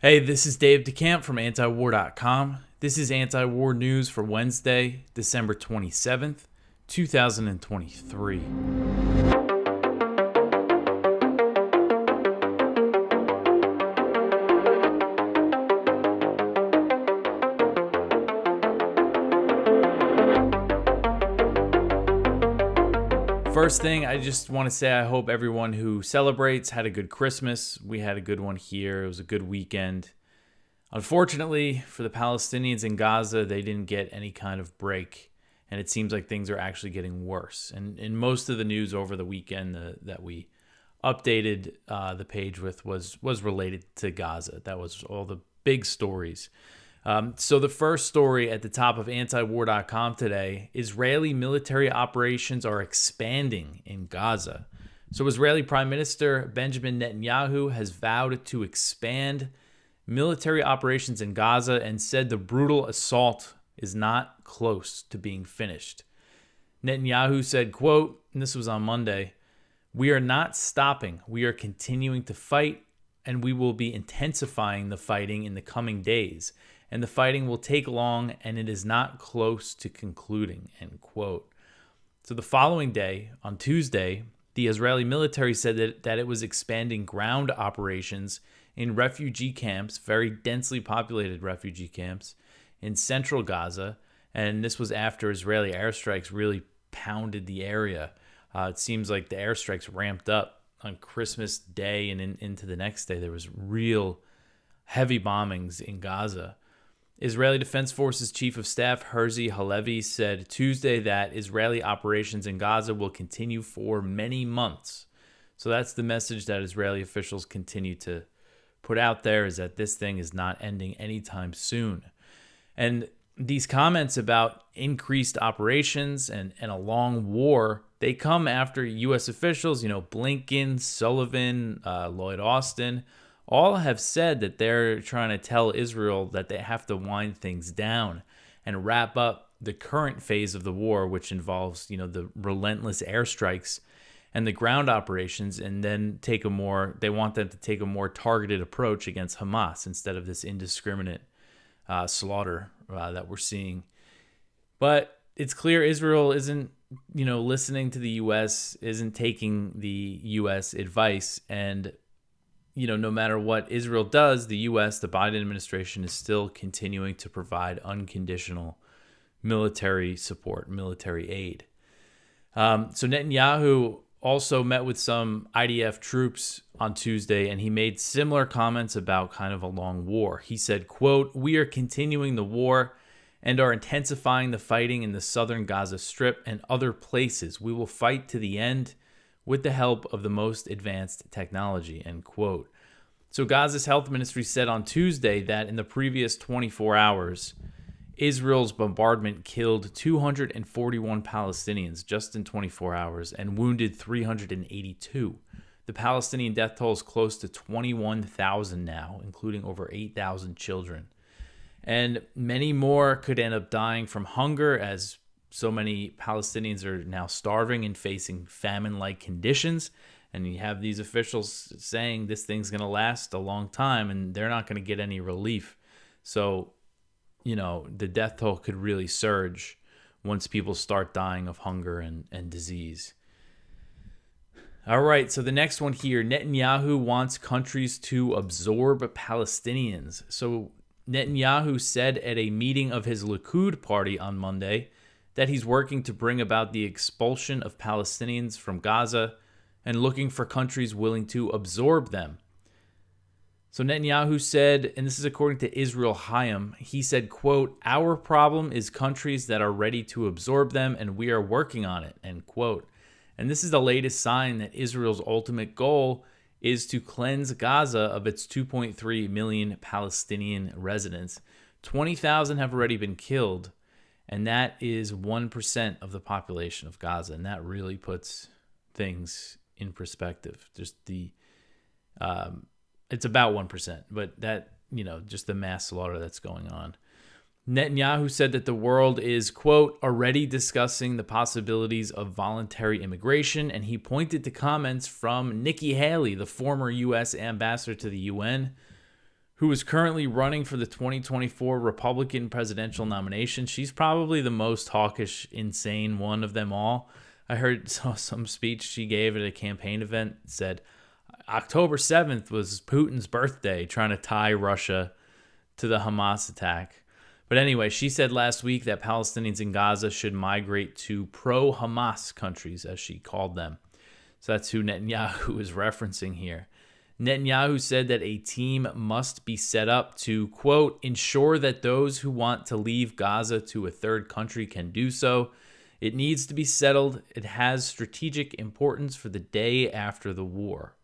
Hey, this is Dave DeCamp from antiwar.com. This is anti-war news for Wednesday, December 27th, 2023. First thing, I just want to say I hope everyone who celebrates had a good Christmas. We had a good one here. It was a good weekend. Unfortunately, for the Palestinians in Gaza, they didn't get any kind of break, and it seems like things are actually getting worse. And in most of the news over the weekend that we updated the page with was related to Gaza. That was all the big stories. So the first story at the top of antiwar.com today, Israeli military operations are expanding in Gaza. So Israeli Prime Minister Benjamin Netanyahu has vowed to expand military operations in Gaza and said the brutal assault is not close to being finished. Netanyahu said, quote, and this was on Monday, "We are not stopping. We are continuing to fight, and we will be intensifying the fighting in the coming days. And the fighting will take long, and it is not close to concluding," end quote. So the following day, on Tuesday, the Israeli military said that it was expanding ground operations in refugee camps, very densely populated refugee camps, in central Gaza. And this was after Israeli airstrikes really pounded the area. It seems like the airstrikes ramped up on Christmas Day and into the next day. There was real heavy bombings in Gaza. Israeli Defense Forces Chief of Staff Herzi Halevi said Tuesday that Israeli operations in Gaza will continue for many months. So that's the message that Israeli officials continue to put out there, is that this thing is not ending anytime soon. And these comments about increased operations and a long war, they come after U.S. officials, Blinken, Sullivan, Lloyd Austin, all have said that they're trying to tell Israel that they have to wind things down and wrap up the current phase of the war, which involves, the relentless airstrikes and the ground operations, and then they want them to take a more targeted approach against Hamas instead of this indiscriminate slaughter that we're seeing. But it's clear Israel isn't, listening to the U.S., isn't taking the U.S. advice, and no matter what Israel does, the U.S., the Biden administration, is still continuing to provide unconditional military support, military aid. So Netanyahu also met with some IDF troops on Tuesday, and he made similar comments about kind of a long war. He said, quote, "We are continuing the war and are intensifying the fighting in the southern Gaza Strip and other places. We will fight to the end with the help of the most advanced technology," end quote. So Gaza's health ministry said on Tuesday that in the previous 24 hours, Israel's bombardment killed 241 Palestinians just in 24 hours and wounded 382. The Palestinian death toll is close to 21,000 now, including over 8,000 children. And many more could end up dying from hunger, as so many Palestinians are now starving and facing famine-like conditions. And you have these officials saying this thing's going to last a long time and they're not going to get any relief. So, the death toll could really surge once people start dying of hunger and disease. All right, so the next one here, Netanyahu wants countries to absorb Palestinians. So Netanyahu said at a meeting of his Likud party on Monday that he's working to bring about the expulsion of Palestinians from Gaza and looking for countries willing to absorb them. So Netanyahu said, and this is according to Israel Hayom, he said, quote, "Our problem is countries that are ready to absorb them, and we are working on it," end quote. And this is the latest sign that Israel's ultimate goal is to cleanse Gaza of its 2.3 million Palestinian residents. 20,000 have already been killed, and that is 1% of the population of Gaza, and that really puts things in perspective. Just it's about 1%, but that, just the mass slaughter that's going on. Netanyahu said that the world is, quote, "already discussing the possibilities of voluntary immigration," and he pointed to comments from Nikki Haley, the former U.S. ambassador to the UN, who is currently running for the 2024 Republican presidential nomination. She's probably the most hawkish, insane one of them all. I saw some speech she gave at a campaign event, said October 7th was Putin's birthday, trying to tie Russia to the Hamas attack. But anyway, she said last week that Palestinians in Gaza should migrate to pro-Hamas countries, as she called them. So that's who Netanyahu is referencing here. Netanyahu said that a team must be set up to, quote, ensure that those who want to leave Gaza to a third country can do so. It needs to be settled. It has strategic importance for the day after the war,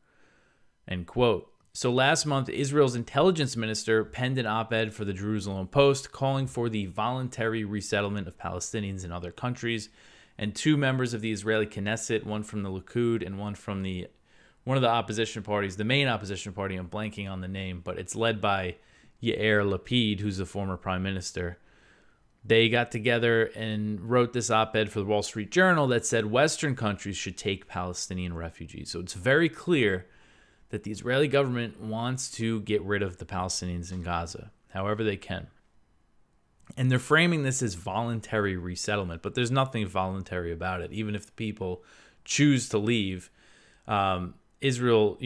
end quote. So last month, Israel's intelligence minister penned an op-ed for the Jerusalem Post calling for the voluntary resettlement of Palestinians in other countries. And two members of the Israeli Knesset, one from the Likud and one of the opposition parties, the main opposition party, I'm blanking on the name, but it's led by Yair Lapid, who's the former prime minister. They got together and wrote this op-ed for the Wall Street Journal that said Western countries should take Palestinian refugees. So it's very clear that the Israeli government wants to get rid of the Palestinians in Gaza, however they can. And they're framing this as voluntary resettlement, but there's nothing voluntary about it. Even if the people choose to leave, Israel,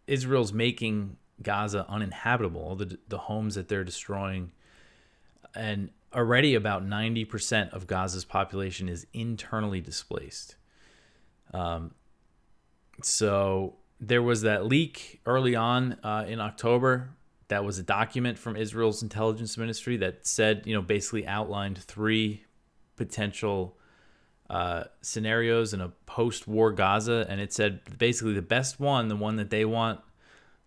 Israel's making Gaza uninhabitable, all the homes that they're destroying. And already about 90% of Gaza's population is internally displaced. So there was that leak early on in October. That was a document from Israel's intelligence ministry that said, basically outlined three potential scenarios in a post-war Gaza. And it said basically the best one, the one that they want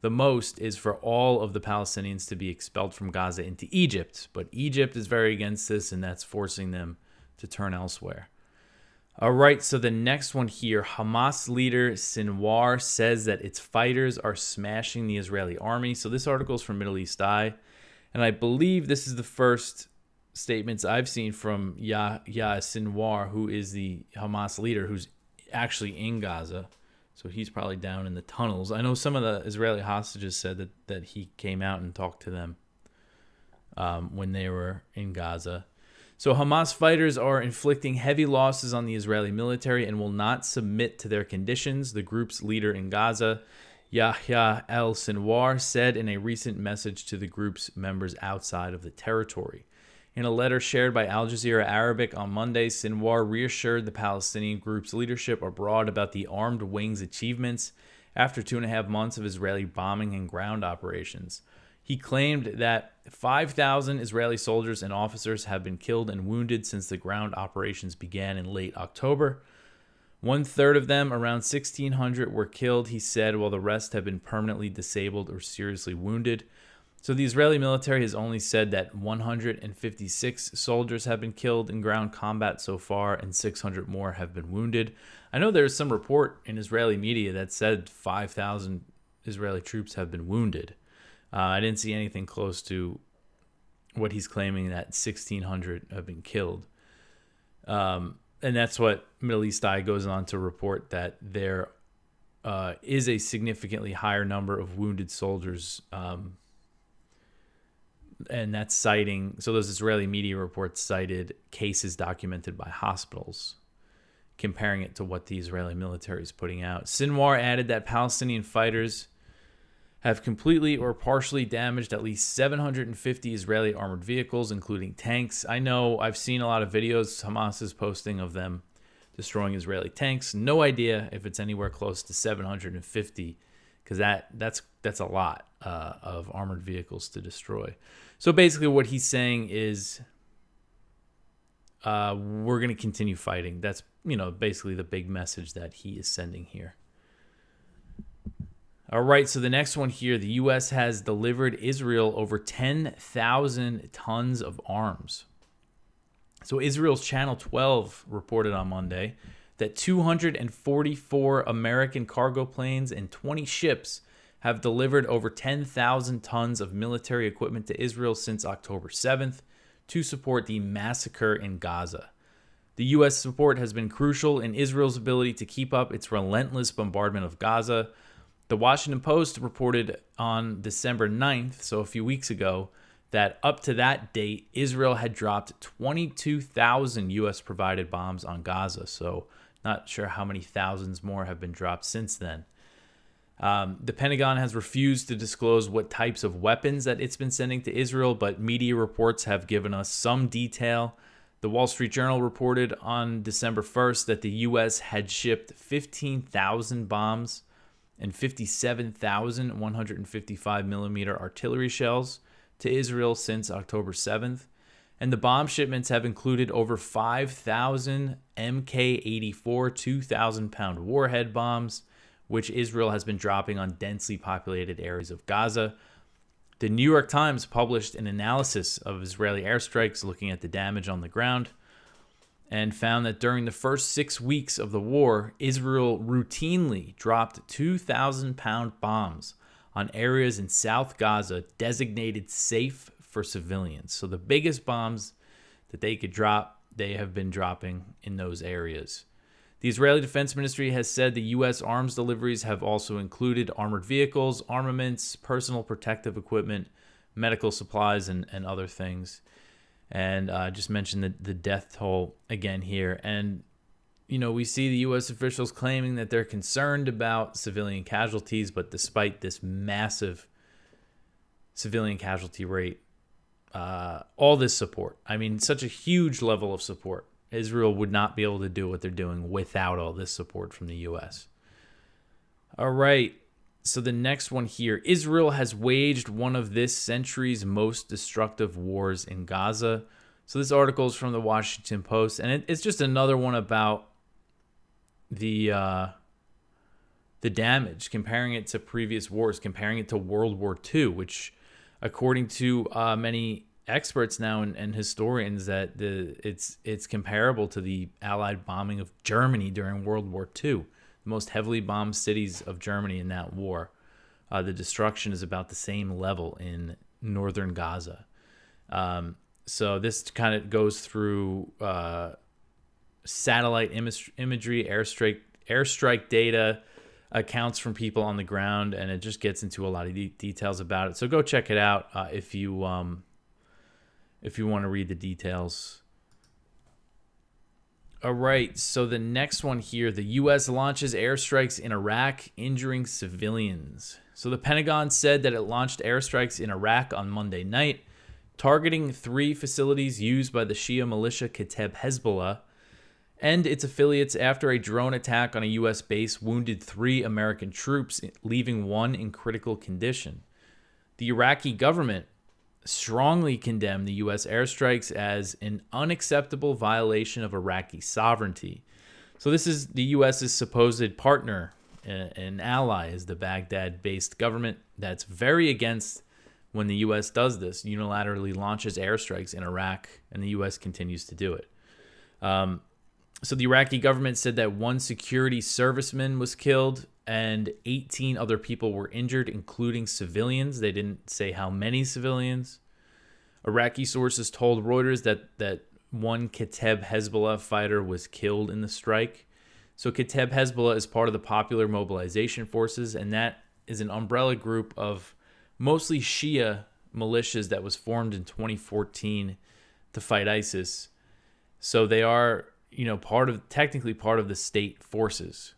the most, is for all of the Palestinians to be expelled from Gaza into Egypt. But Egypt is very against this, and that's forcing them to turn elsewhere. All right, so the next one here, Hamas leader Sinwar says that its fighters are smashing the Israeli army. So this article is from Middle East Eye, and I believe this is the first statements I've seen from Yahya Sinwar, who is the Hamas leader, who's actually in Gaza. So he's probably down in the tunnels. I know some of the Israeli hostages said that he came out and talked to them when they were in Gaza. So Hamas fighters are inflicting heavy losses on the Israeli military and will not submit to their conditions, the group's leader in Gaza, Yahya al-Sinwar, said in a recent message to the group's members outside of the territory. In a letter shared by Al Jazeera Arabic on Monday, Sinwar reassured the Palestinian group's leadership abroad about the armed wing's achievements after 2.5 months of Israeli bombing and ground operations. He claimed that 5,000 Israeli soldiers and officers have been killed and wounded since the ground operations began in late October. 1/3 of them, around 1,600, were killed, he said, while the rest have been permanently disabled or seriously wounded. So the Israeli military has only said that 156 soldiers have been killed in ground combat so far and 600 more have been wounded. I know there's some report in Israeli media that said 5,000 Israeli troops have been wounded. I didn't see anything close to what he's claiming, that 1,600 have been killed. And that's what Middle East Eye goes on to report, that there is a significantly higher number of wounded soldiers, and that's citing, so those Israeli media reports cited cases documented by hospitals, comparing it to what the Israeli military is putting out. Sinwar added that Palestinian fighters have completely or partially damaged at least 750 Israeli armored vehicles, including tanks. I know I've seen a lot of videos Hamas is posting of them destroying Israeli tanks. No idea if it's anywhere close to 750, because that's a lot of armored vehicles to destroy. So basically what he's saying is we're going to continue fighting. That's, basically the big message that he is sending here. All right, so the next one here, the U.S. has delivered Israel over 10,000 tons of arms. So Israel's Channel 12 reported on Monday that 244 American cargo planes and 20 ships have delivered over 10,000 tons of military equipment to Israel since October 7th to support the massacre in Gaza. The U.S. support has been crucial in Israel's ability to keep up its relentless bombardment of Gaza. The Washington Post reported on December 9th, so a few weeks ago, that up to that date, Israel had dropped 22,000 U.S.-provided bombs on Gaza. So not sure how many thousands more have been dropped since then. The Pentagon has refused to disclose what types of weapons that it's been sending to Israel, but media reports have given us some detail. The Wall Street Journal reported on December 1st that the U.S. had shipped 15,000 bombs and 57,000 155 millimeter artillery shells to Israel since October 7th. And the bomb shipments have included over 5,000 Mk-84 2,000-pound warhead bombs, which Israel has been dropping on densely populated areas of Gaza. The New York Times published an analysis of Israeli airstrikes looking at the damage on the ground and found that during the first 6 weeks of the war, Israel routinely dropped 2,000-pound bombs on areas in South Gaza designated safe for civilians. So the biggest bombs that they could drop, they have been dropping in those areas. The Israeli Defense Ministry has said the U.S. arms deliveries have also included armored vehicles, armaments, personal protective equipment, medical supplies, and other things. And I just mentioned the death toll again here. And, you know, we see the U.S. officials claiming that they're concerned about civilian casualties, but despite this massive civilian casualty rate, all this support, I mean, such a huge level of support, Israel would not be able to do what they're doing without all this support from the U.S. All right. So the next one here, Israel has waged one of this century's most destructive wars in Gaza. So this article is from the Washington Post, and it's just another one about the damage, comparing it to previous wars, comparing it to World War II, which, according to many experts now and historians, that it's comparable to the Allied bombing of Germany during World War II. The most heavily bombed cities of Germany in that war. The destruction is about the same level in northern Gaza. So this kind of goes through satellite imagery, airstrike data, accounts from people on the ground, and it just gets into a lot of details about it. So go check it out if you want to read the details. All right, so the next one here, the U.S. launches airstrikes in Iraq, injuring civilians. So the Pentagon said that it launched airstrikes in Iraq on Monday night, targeting 3 facilities used by the Shia militia Kateb Hezbollah and its affiliates after a drone attack on a U.S. base wounded 3 American troops, leaving 1 in critical condition. The Iraqi government strongly condemned the U.S. airstrikes as an unacceptable violation of Iraqi sovereignty. So this is the U.S.'s supposed partner and ally, is the Baghdad-based government that's very against when the U.S. does this, unilaterally launches airstrikes in Iraq, and the U.S. continues to do it. So the Iraqi government said that 1 security serviceman was killed and 18 other people were injured, including civilians. They didn't say how many civilians. Iraqi sources told Reuters that 1 Kateb Hezbollah fighter was killed in the strike. So Kateb Hezbollah is part of the Popular Mobilization Forces, and that is an umbrella group of mostly Shia militias that was formed in 2014 to fight ISIS. So they are, technically part of the state forces.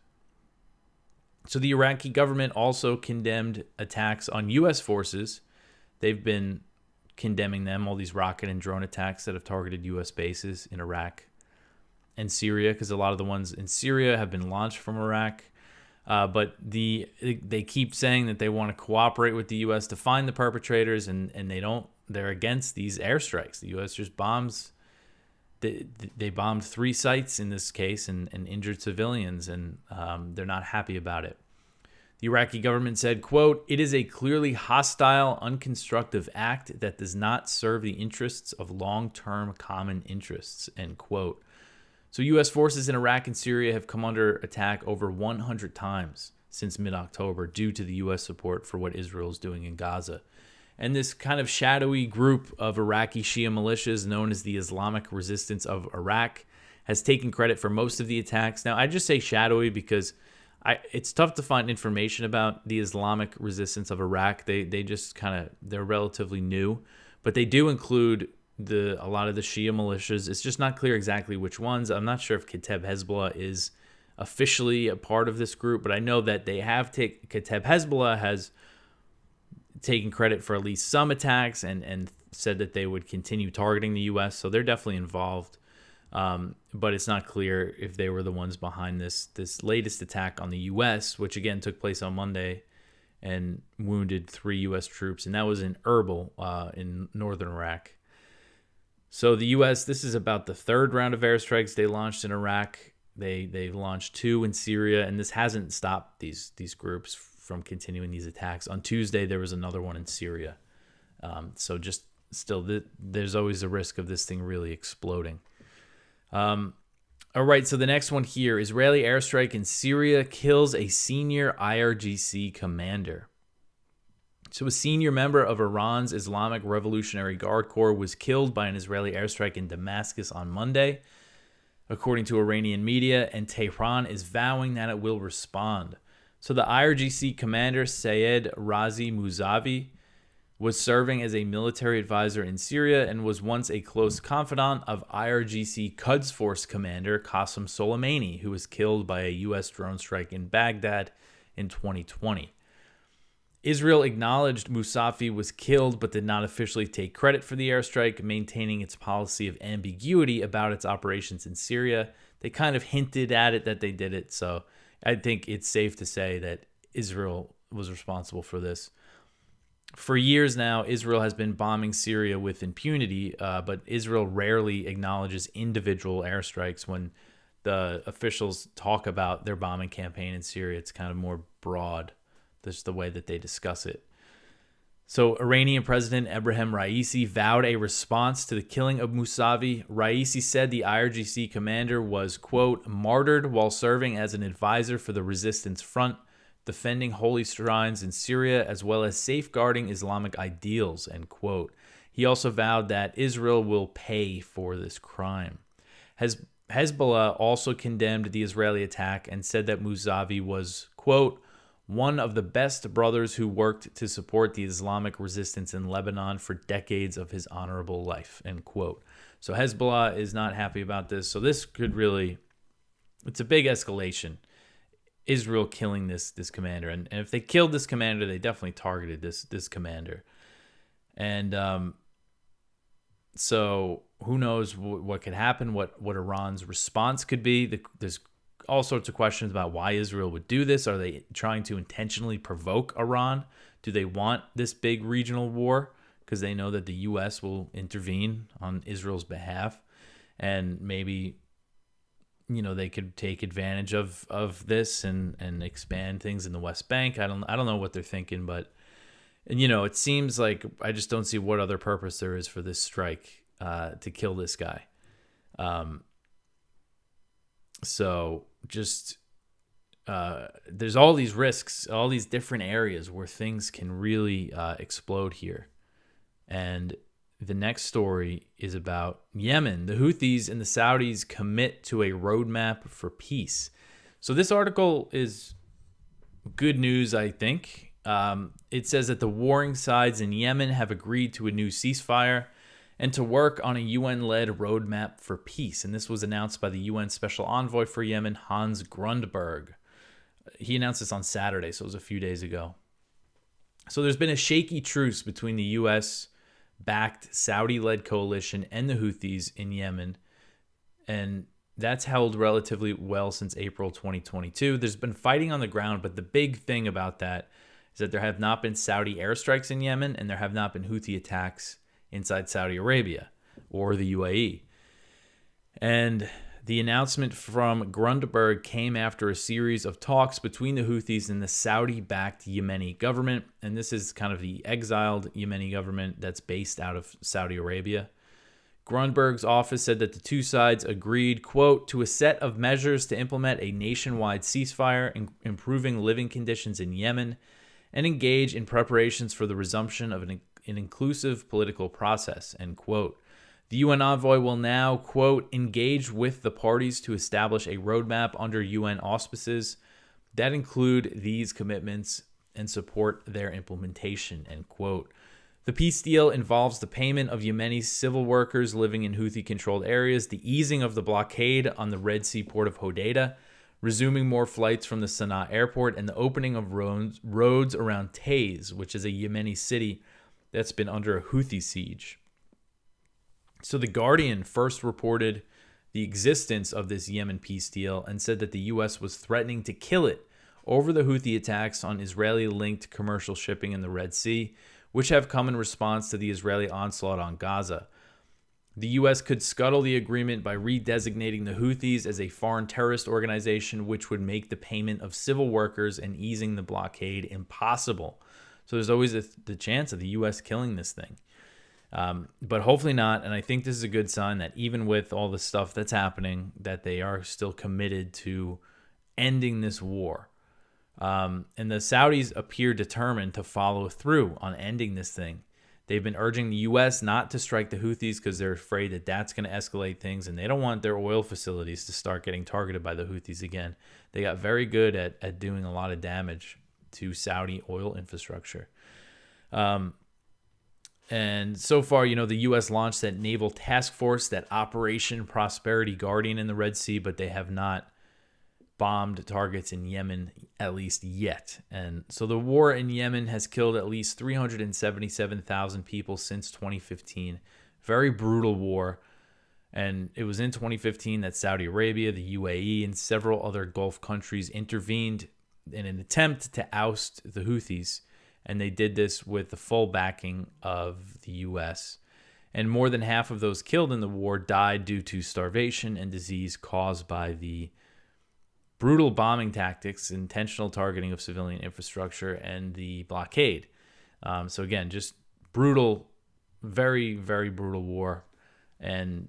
So the Iraqi government also condemned attacks on U.S. forces. They've been condemning them, all these rocket and drone attacks that have targeted U.S. bases in Iraq and Syria, because a lot of the ones in Syria have been launched from Iraq. But they keep saying that they want to cooperate with the U.S. to find the perpetrators, and they don't. They're against these airstrikes. The U.S. just bombs. They bombed 3 sites in this case and injured civilians, and they're not happy about it. The Iraqi government said, quote, "It is a clearly hostile, unconstructive act that does not serve the interests of long-term common interests," end quote. So U.S. forces in Iraq and Syria have come under attack over 100 times since mid-October due to the U.S. support for what Israel is doing in Gaza. And this kind of shadowy group of Iraqi Shia militias known as the Islamic Resistance of Iraq has taken credit for most of the attacks. Now, I just say shadowy because It's tough to find information about the Islamic resistance of Iraq. They just they're relatively new, but they do include a lot of the Shia militias. It's just not clear exactly which ones. I'm not sure if Kateb Hezbollah is officially a part of this group, but I know that they have Kateb Hezbollah has taken credit for at least some attacks and said that they would continue targeting the U.S., so they're definitely involved. But it's not clear if they were the ones behind this latest attack on the U.S., which again took place on Monday and wounded 3 U.S. troops, and that was in Erbil in northern Iraq. So the U.S., this is about the third round of airstrikes they launched in Iraq. They launched 2 in Syria, and this hasn't stopped these groups from continuing these attacks. On Tuesday, there was another one in Syria. So just still, there's always a risk of this thing really exploding. All right, so the next one here, Israeli airstrike in Syria kills a senior IRGC commander. So a senior member of Iran's Islamic Revolutionary Guard Corps was killed by an Israeli airstrike in Damascus on Monday, according to Iranian media, and Tehran is vowing that it will respond. So the IRGC commander, Sayed Razi Mousavi, was serving as a military advisor in Syria and was once a close confidant of IRGC Quds Force commander Qasem Soleimani, who was killed by a U.S. drone strike in Baghdad in 2020. Israel acknowledged Mousavi was killed but did not officially take credit for the airstrike, maintaining its policy of ambiguity about its operations in Syria. They kind of hinted at it that they did it, so I think it's safe to say that Israel was responsible for this. For years now, Israel has been bombing Syria with impunity, but Israel rarely acknowledges individual airstrikes. When the officials talk about their bombing campaign in Syria, it's kind of more broad. That's the way that they discuss it. So Iranian President Ebrahim Raisi vowed a response to the killing of Mousavi. Raisi said the IRGC commander was, quote, martyred while serving as an advisor for the resistance front, defending holy shrines in Syria, as well as safeguarding Islamic ideals, end quote. He also vowed that Israel will pay for this crime. Hezbollah also condemned the Israeli attack and said that Mousavi was, quote, one of the best brothers who worked to support the Islamic resistance in Lebanon for decades of his honorable life, end quote. So Hezbollah is not happy about this. So this could really, it's a big escalation. Israel killing this commander. And if they killed this commander, they definitely targeted this commander. And so who knows what could happen, what Iran's response could be. There's all sorts of questions about why Israel would do this. Are they trying to intentionally provoke Iran? Do they want this big regional war because they know that the U.S. will intervene on Israel's behalf? And maybe, you know, they could take advantage of this and expand things in the West Bank. I don't know what they're thinking, but, you know, it seems like I just don't see what other purpose there is for this strike to kill this guy. So just there's all these risks, all these different areas where things can really explode here. And the next story is about Yemen. The Houthis and the Saudis commit to a roadmap for peace. So this article is good news, I think. It says that the warring sides in Yemen have agreed to a new ceasefire and to work on a UN-led roadmap for peace. And this was announced by the UN Special Envoy for Yemen, Hans Grundberg. He announced this on Saturday, so it was a few days ago. So there's been a shaky truce between the U.S.-backed Saudi-led coalition and the Houthis in Yemen, and that's held relatively well since April 2022. There's been fighting on the ground, but the big thing about that is that there have not been Saudi airstrikes in Yemen, and there have not been Houthi attacks inside Saudi Arabia or the UAE. And the announcement from Grundberg came after a series of talks between the Houthis and the Saudi-backed Yemeni government. And this is kind of the exiled Yemeni government that's based out of Saudi Arabia. Grundberg's office said that the two sides agreed, quote, to a set of measures to implement a nationwide ceasefire, improving living conditions in Yemen, and engage in preparations for the resumption of an inclusive political process, end quote. The UN envoy will now, quote, engage with the parties to establish a roadmap under UN auspices. that include these commitments and support their implementation, end quote. The peace deal involves the payment of Yemeni civil workers living in Houthi-controlled areas, the easing of the blockade on the Red Sea port of Hodeidah, resuming more flights from the Sana'a airport, and the opening of roads around Taiz, which is a Yemeni city that's been under a Houthi siege. So The Guardian first reported the existence of this Yemen peace deal and said that the U.S. was threatening to kill it over the Houthi attacks on Israeli-linked commercial shipping in the Red Sea, which have come in response to the Israeli onslaught on Gaza. The U.S. could scuttle the agreement by redesignating the Houthis as a foreign terrorist organization, which would make the payment of civil workers and easing the blockade impossible. So there's always the chance of the U.S. killing this thing. But hopefully not, and I think this is a good sign that even with all the stuff that's happening, that they are still committed to ending this war. And the Saudis appear determined to follow through on ending this thing. They've been urging the U.S. not to strike the Houthis because they're afraid that that's going to escalate things, and they don't want their oil facilities to start getting targeted by the Houthis again. They got very good at doing a lot of damage to Saudi oil infrastructure. And so far, the U.S. launched that naval task force, that Operation Prosperity Guardian in the Red Sea, but they have not bombed targets in Yemen, at least yet. And so the war in Yemen has killed at least 377,000 people since 2015. Very brutal war. And it was in 2015 that Saudi Arabia, the UAE, and several other Gulf countries intervened in an attempt to oust the Houthis. And they did this with the full backing of the U.S. And more than half of those killed in the war died due to starvation and disease caused by the brutal bombing tactics, intentional targeting of civilian infrastructure, and the blockade. So again, just brutal, very, very brutal war. And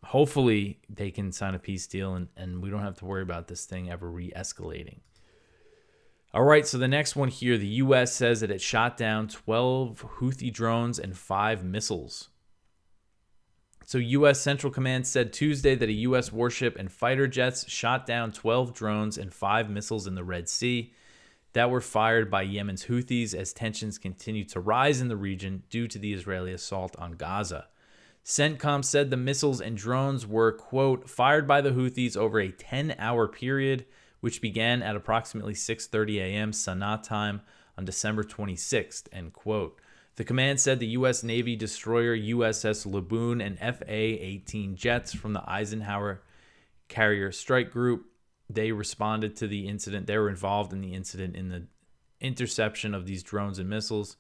hopefully they can sign a peace deal and we don't have to worry about this thing ever re-escalating. All right, so the next one here, the U.S. says that it shot down 12 Houthi drones and 5 missiles. So U.S. Central Command said Tuesday that a U.S. warship and fighter jets shot down 12 drones and 5 missiles in the Red Sea that were fired by Yemen's Houthis as tensions continue to rise in the region due to the Israeli assault on Gaza. CENTCOM said the missiles and drones were, quote, fired by the Houthis over a 10-hour period, which began at approximately 6:30 a.m. Sana'a time on December 26th, end quote. The command said the U.S. Navy destroyer USS Laboon and FA-18 jets from the Eisenhower Carrier Strike Group, they responded to the incident. They were involved in the incident in the interception of these drones and missiles.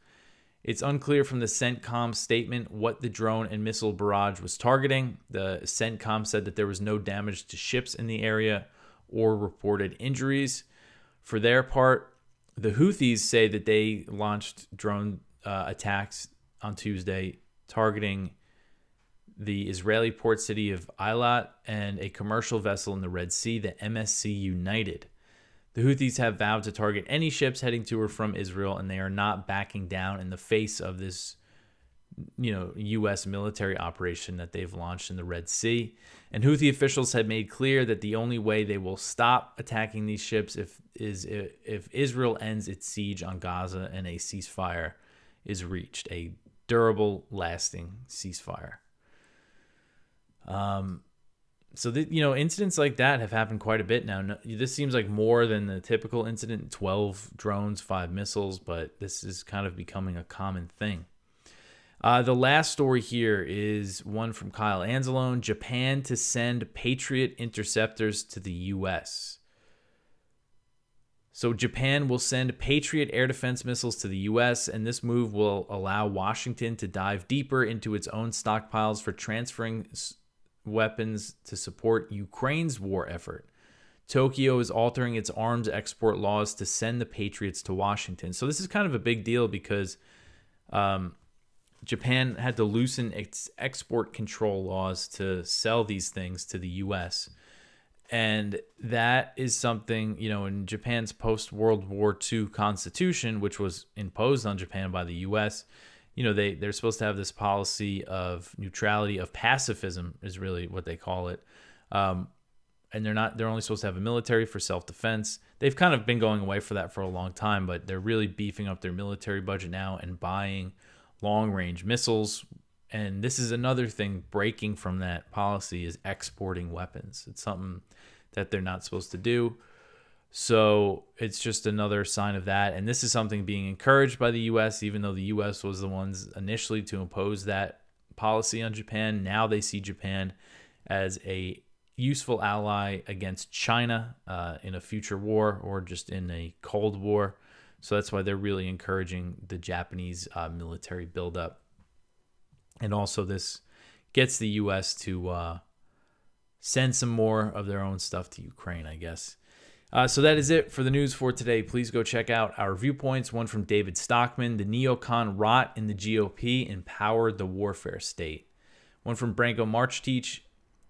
It's unclear from the CENTCOM statement what the drone and missile barrage was targeting. The CENTCOM said that there was no damage to ships in the area or reported injuries. For their part, the Houthis say that they launched drone attacks on Tuesday targeting the Israeli port city of Eilat and a commercial vessel in the Red Sea, the MSC United. The Houthis have vowed to target any ships heading to or from Israel, and they are not backing down in the face of this U.S. military operation that they've launched in the Red Sea. And Houthi officials had made clear that the only way they will stop attacking these ships if Israel ends its siege on Gaza and a ceasefire is reached, a durable, lasting ceasefire. So incidents like that have happened quite a bit now. This seems like more than the typical incident: 12 drones, 5 missiles, but this is kind of becoming a common thing. The last story here is one from Kyle Anzalone: Japan to send Patriot interceptors to the U.S. So Japan will send Patriot air defense missiles to the U.S., and this move will allow Washington to dive deeper into its own stockpiles for transferring weapons to support Ukraine's war effort. Tokyo is altering its arms export laws to send the Patriots to Washington. So this is kind of a big deal because Japan had to loosen its export control laws to sell these things to the U.S., and that is something, in Japan's post-World War II constitution, which was imposed on Japan by the U.S., they're supposed to have this policy of neutrality, of pacifism is really what they call it. and they're only supposed to have a military for self-defense. They've kind of been going away for that for a long time, but they're really beefing up their military budget now and buying long-range missiles. And this is another thing breaking from that policy is exporting weapons. It's something that they're not supposed to do. So it's just another sign of that. And this is something being encouraged by the U.S., even though the U.S. was the ones initially to impose that policy on Japan. Now they see Japan as a useful ally against China in a future war or just in a Cold War. So that's why they're really encouraging the Japanese military buildup. And also this gets the U.S. to send some more of their own stuff to Ukraine, I guess. So that is it for the news for today. Please go check out our viewpoints. One from David Stockman, the neocon rot in the GOP empowered the warfare state. One from Branko Marchtich,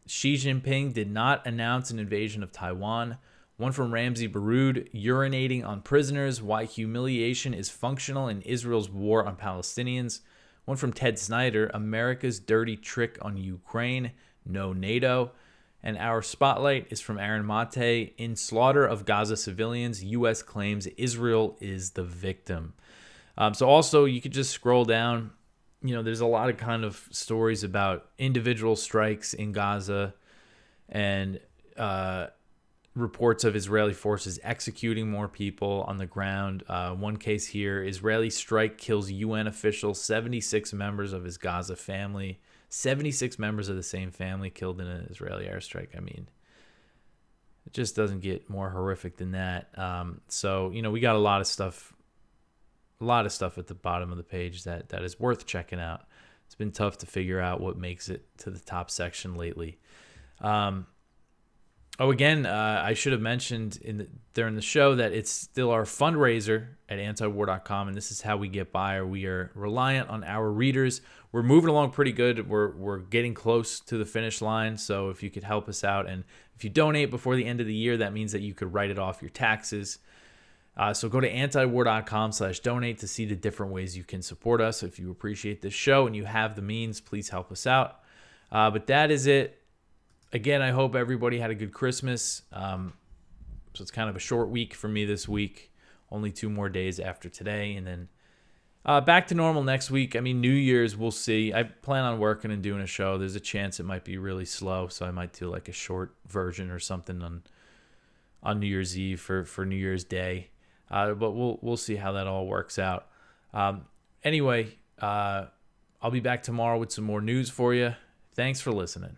Xi Jinping did not announce an invasion of Taiwan. One from Ramsey Baroud, urinating on prisoners, why humiliation is functional in Israel's war on Palestinians. One from Ted Snyder, America's dirty trick on Ukraine, no NATO. And our spotlight is from Aaron Mate, in slaughter of Gaza civilians, U.S. claims Israel is the victim. So also you could just scroll down. You know, there's a lot of kind of stories about individual strikes in Gaza and reports of Israeli forces executing more people on the ground. One case here, Israeli strike kills UN official, 76 members of his Gaza family. 76 members of the same family killed in an Israeli airstrike. I mean, it just doesn't get more horrific than that. So, you know, we got a lot of stuff at the bottom of the page that is worth checking out. It's been tough to figure out what makes it to the top section lately. I should have mentioned during the show that it's still our fundraiser at antiwar.com, and this is how we get by. We are reliant on our readers. We're moving along pretty good. We're getting close to the finish line, so if you could help us out, and if you donate before the end of the year, that means that you could write it off your taxes. So go to antiwar.com/donate to see the different ways you can support us. If you appreciate this show and you have the means, please help us out. But that is it. Again, I hope everybody had a good Christmas. So it's kind of a short week for me this week. Only 2 more days after today. And then back to normal next week. I mean, New Year's, we'll see. I plan on working and doing a show. There's a chance it might be really slow. So I might do like a short version or something on New Year's Eve for New Year's Day. But we'll see how that all works out. Anyway, I'll be back tomorrow with some more news for you. Thanks for listening.